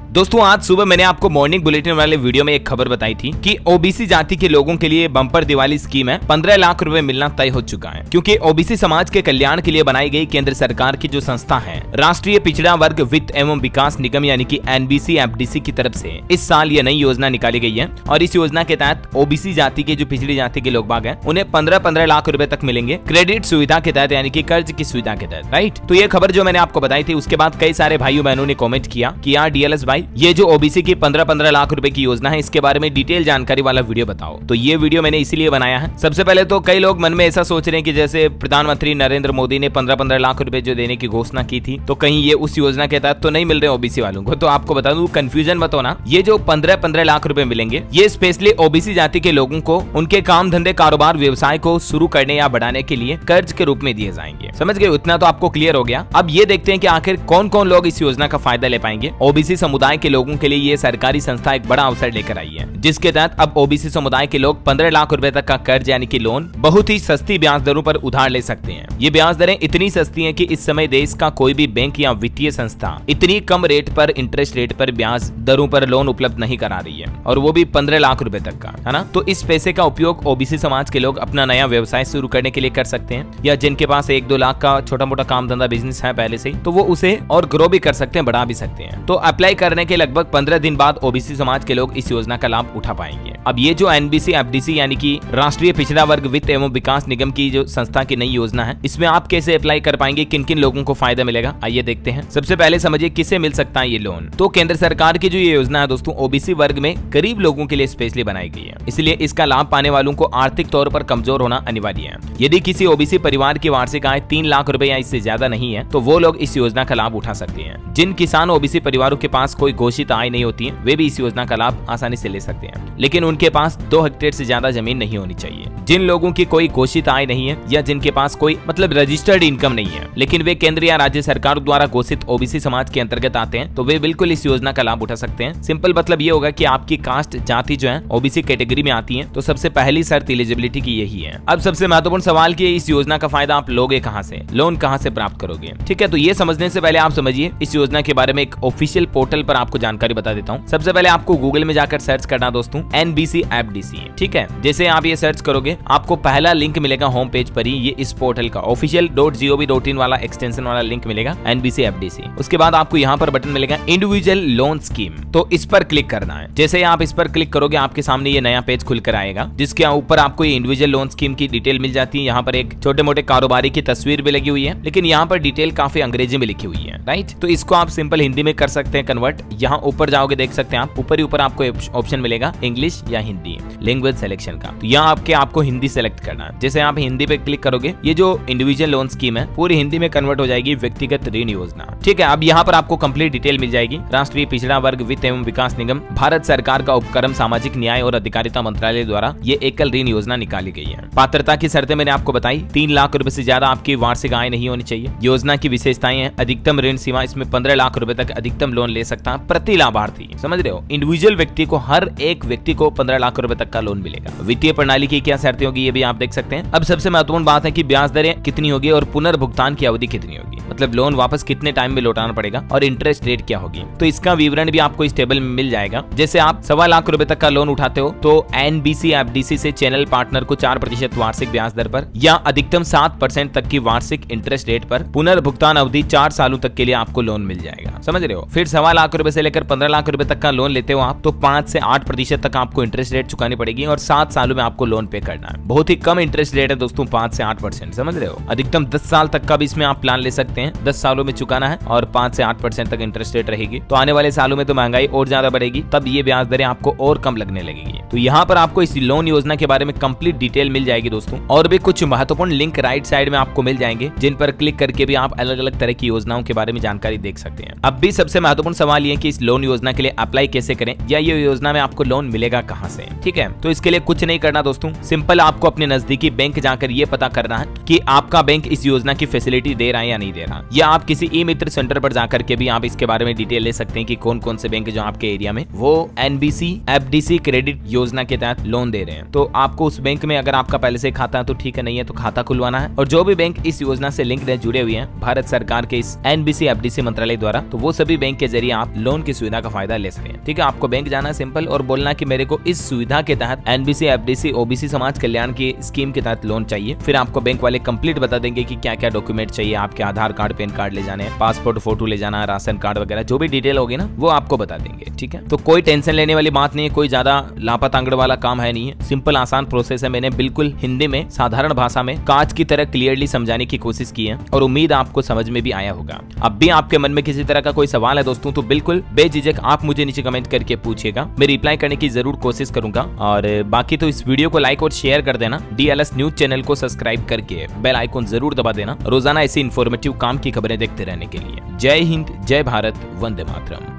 दोस्तों आज सुबह मैंने आपको मॉर्निंग बुलेटिन वाले वीडियो में एक खबर बताई थी कि ओबीसी जाति के लोगों के लिए बम्पर दिवाली स्कीम है, 15 लाख रुपए मिलना तय हो चुका है। क्योंकि ओबीसी समाज के कल्याण के लिए बनाई गई केंद्र सरकार की जो संस्था है राष्ट्रीय पिछड़ा वर्ग वित्त एवं विकास निगम यानी कि NBC FDC की तरफ से इस साल ये नई योजना निकाली गई है और इस योजना के तहत ओबीसी जाति के जो पिछड़ी जाति के लोग बाग हैं उन्हें 15-15 लाख रुपए तक मिलेंगे क्रेडिट सुविधा के तहत यानी कि कर्ज की सुविधा के तहत। राइट, तो ये खबर जो मैंने आपको बताई थी उसके बाद कई सारे भाइयों बहनों ने कॉमेंट किया कि यार DLS भाई ये जो ओबीसी की 15-15 लाख रुपए की योजना है इसके बारे में डिटेल जानकारी वाला वीडियो बताओ। तो ये वीडियो मैंने इसीलिए बनाया है। सबसे पहले तो कई लोग मन में ऐसा सोच रहे हैं कि जैसे प्रधानमंत्री नरेंद्र मोदी ने 15-15 लाख रुपए जो देने की घोषणा की थी तो कहीं ये उस योजना के तहत तो नहीं मिल रहे ओबीसी वालों को। तो आपको बता दूं, कंफ्यूजन मत होना, ये जो 15-15 लाख रुपए मिलेंगे ये स्पेशली ओबीसी जाति के लोगों को उनके काम धंधे कारोबार व्यवसाय को शुरू करने या बढ़ाने के लिए कर्ज के रूप में दिए जाएंगे। समझ गए? उतना तो आपको क्लियर हो गया। अब ये देखते हैं कि आखिर कौन कौन लोग इस योजना का फायदा ले पाएंगे। ओबीसी समुदाय के लोगों के लिए ये सरकारी संस्था एक बड़ा अवसर लेकर आई है जिसके तहत अब ओबीसी समुदाय के लोग 15 लाख रुपए तक का कर्ज यानी कि लोन बहुत ही सस्ती ब्याज दरों पर उधार ले सकते हैं। ये ब्याज दरें इतनी सस्ती हैं कि इस समय देश का कोई भी बैंक या वित्तीय संस्था इतनी कम रेट पर इंटरेस्ट रेट पर ब्याज दरों पर लोन उपलब्ध नहीं करा रही है और वो भी 15 लाख रुपए तक का, है ना। तो इस पैसे का उपयोग ओबीसी समाज के लोग अपना नया व्यवसाय शुरू करने के लिए कर सकते हैं या जिनके पास 1-2 लाख का छोटा मोटा काम धंधा बिजनेस है पहले से ही तो वो उसे और ग्रो भी कर सकते हैं, बढ़ा भी सकते हैं। तो अप्लाई करने के लगभग 15 दिन बाद ओबीसी समाज के लोग इस योजना का लाभ उठा पाएंगे। अब ये जो NBC FDC यानी कि राष्ट्रीय पिछड़ा वर्ग वित्त एवं विकास निगम की जो संस्था की नई योजना है इसमें आप कैसे अप्लाई कर पाएंगे, किन किन लोगों को फायदा मिलेगा, आइए देखते हैं। सबसे पहले समझिए किसे मिल सकता है ये लोन। तो केंद्र सरकार की जो ये योजना है दोस्तों ओबीसी वर्ग में गरीब लोगों के लिए स्पेशली बनाई गई है, इसलिए इसका लाभ पाने वालों को आर्थिक तौर पर कमजोर होना अनिवार्य है। यदि किसी ओबीसी परिवार की वार्षिक आय 3 लाख रुपए या इससे ज्यादा नहीं है तो वो लोग इस योजना का लाभ उठा सकते हैं। जिन किसान ओबीसी परिवारों के पास कोई घोषित आय नहीं होती है वे भी इस योजना का लाभ आसानी से ले सकते हैं, लेकिन उनके पास 2 हेक्टेयर से ज्यादा जमीन नहीं होनी चाहिए। जिन लोगों की कोई घोषित आय नहीं है या जिनके पास कोई मतलब रजिस्टर्ड इनकम नहीं है लेकिन वे केंद्र या राज्य सरकार द्वारा घोषित ओबीसी समाज के अंतर्गत आते हैं तो वे बिल्कुल इस योजना का लाभ उठा सकते हैं। सिंपल मतलब ये होगा कि आपकी कास्ट जाति जो है ओबीसी कैटेगरी में आती है तो सबसे पहली शर्त एलिजिबिलिटी की यही है। अब सबसे महत्वपूर्ण सवाल कि इस योजना का फायदा आप लोगे कहां से, लोन कहां से प्राप्त करोगे। ठीक है, तो ये समझने से पहले आप समझिए इस योजना के बारे में एक ऑफिशियल पोर्टल पर आपको जानकारी बता देता हूँ। सबसे पहले आपको गूगल में जाकर सर्च करना दोस्तों NBC FDC। ठीक है, जैसे आप ये सर्च करोगे आपको पहला लिंक मिलेगा होम पेज पर ही, ये इस पोर्टल का ऑफिशियल .gov.in वाला एक्सटेंशन वाला लिंक मिलेगा NBC FDC। उसके बाद आपको यहाँ पर बटन मिलेगा इंडिविजुअल लोन स्कीम, तो इस पर क्लिक करना है। जैसे आप इस पर क्लिक करोगे आपके सामने ये नया पेज खुलकर आएगा जिसके ऊपर आपको ये इंडिविजुअल लोन स्कीम की डिटेल मिल जाती है। यहाँ पर एक छोटे मोटे कारोबारी की तस्वीर भी लगी हुई है लेकिन यहाँ पर डिटेल काफी अंग्रेजी में लिखी हुई है। राइट, तो इसको आप सिंपल हिंदी में कर सकते हैं कन्वर्ट। यहाँ ऊपर जाओगे देख सकते हैं आप ऊपर ही ऊपर आपको ऑप्शन मिलेगा इंग्लिश या हिंदी लैंग्वेज सिलेक्शन का, तो यहाँ आपको हिंदी सेलेक्ट करना है। जैसे आप हिंदी पे क्लिक करोगे ये जो इंडिविजुअल लोन स्कीम है पूरी हिंदी में कन्वर्ट हो जाएगी व्यक्तिगत ऋण योजना। ठीक है, अब यहाँ पर आपको कंप्लीट डिटेल मिल जाएगी। राष्ट्रीय पिछड़ा वर्ग वित्त एवं विकास निगम भारत सरकार का उपक्रम सामाजिक न्याय और अधिकारिता मंत्रालय द्वारा ये एकल ऋण योजना निकाली गई है। पात्रता की शर्तें मैंने आपको बताई, 3 लाख रुपए से ज्यादा आपकी वार्षिक आय नहीं होनी चाहिए। योजना की विशेषताएं हैं अधिकतम ऋण सीमा, इसमें 15 लाख रुपए तक अधिकतम लोन ले सकता है प्रति लाभार्थी। समझ रहे हो, इंडिविजुअल व्यक्ति को हर एक व्यक्ति को 15 लाख रुपए तक का लोन मिलेगा। वित्तीय प्रणाली की क्या शर्तें होगी ये भी आप देख सकते हैं। अब सबसे महत्वपूर्ण बात है कि ब्याज दरें कितनी होगी और पुनर्भुगतान की अवधि कितनी होगी, मतलब लोन वापस कितने टाइम में लौटाना पड़ेगा और इंटरेस्ट रेट क्या होगी। तो इसका विवरण भी आपको इस टेबल में मिल जाएगा। जैसे आप 1.25 लाख रुपए तक का लोन उठाते हो तो NBC FDC से चैनल पार्टनर को 4% वार्षिक ब्याज दर पर या अधिकतम 7% तक की वार्षिक इंटरेस्ट रेट पर पुनर्भुगतान अवधि 4 सालों तक के लिए आपको लोन मिल जाएगा। समझ रहे हो, फिर 1.25 लाख रुपए से लेकर 15 लाख रुपए तक का लोन लेते हो आप तो 5 से 8% तक आपको इंटरेस्ट रेट चुकानी पड़ेगी और 7 सालों में आपको लोन पे करना है। बहुत ही कम इंटरेस्ट रेट है दोस्तों, 5 से 8%। समझ रहे हो, अधिकतम 10 साल तक का भी इसमें आप प्लान ले सकते हैं। 10 सालों में चुकाना है और 5 से 8% तक इंटरेस्ट रेट रहेगी। तो आने वाले सालों में तो महंगाई और ज्यादा बढ़ेगी, तब ये ब्याज दरें आपको और कम लगने लगेगी। तो यहाँ पर आपको इस लोन योजना के बारे में कंप्लीट डिटेल मिल जाएगी दोस्तों, और भी कुछ महत्वपूर्ण लिंक राइट साइड में आपको मिल जाएंगे जिन पर क्लिक करके भी आप अलग अलग तरह की योजनाओं के बारे में जानकारी देख सकते हैं। अब भी सबसे महत्वपूर्ण सवाल ये है कि इस लोन योजना के लिए अप्लाई कैसे करें या ये योजना में आपको लोन मिलेगा कहाँ। कहां से। ठीक है, तो इसके लिए कुछ नहीं करना दोस्तों, सिंपल आपको अपने नजदीकी बैंक जाकर ये पता करना है कि आपका बैंक इस योजना की फैसिलिटी दे रहा है या नहीं दे रहा, या आप किसी ई मित्र सेंटर पर जाकर के भी आप इसके बारे में डिटेल ले सकते हैं कि कौन कौन से बैंक जो आपके एरिया में वो एनबीसी एफडीसी क्रेडिट योजना के तहत लोन दे रहे हैं। तो आपको उस बैंक में अगर आपका पहले से खाता है तो ठीक है, नहीं है तो खाता खुलवाना है। और जो भी बैंक इस योजना से लिंक्ड है, जुड़े हुए हैं भारत सरकार के इस एनबीसी एफडीसी मंत्रालय द्वारा, तो वो सभी बैंक के जरिए आप लोन की सुविधा का फायदा ले सकते हैं। ठीक है, आपको बैंक जाना सिंपल और बोलना कि मेरे को इस सुविधा के तहत एनबीसी एफडीसी ओबीसी समाज कल्याण की स्कीम के तहत लोन चाहिए। फिर आपको बैंक वाले कंप्लीट बता देंगे कि क्या क्या डॉक्यूमेंट चाहिए, आपके आधार कार्ड, पैन कार्ड ले जाने, पासपोर्ट फोटो ले जाना, राशन कार्ड वगैरह जो भी डिटेल होगी ना वो आपको बता देंगे। ठीक है, तो कोई टेंशन लेने वाली बात नहीं है, कोई ज्यादा लापतांगड़ वाला काम है नहीं है, सिंपल आसान प्रोसेस है। मैंने बिल्कुल हिंदी में साधारण भाषा में कांच की तरह क्लियरली समझाने की कोशिश की है और उम्मीद आपको समझ में भी आया होगा। अब भी आपके मन में किसी तरह का कोई सवाल है दोस्तों तो बिल्कुल बेझिझक आप मुझे नीचे कमेंट करके पूछिएगा, मैं रिप्लाई करने की जरूर कोशिश करूंगा। और बाकी तो इस वीडियो को लाइक और शेयर कर देना, डीएलएस न्यूज चैनल को सब्सक्राइब करके बेल आइकन जरूर दबा देना रोजाना ऐसी इंफॉर्मेटिव काम की खबरें देखते रहने के लिए। जय हिंद, जय भारत, वंदे मातरम।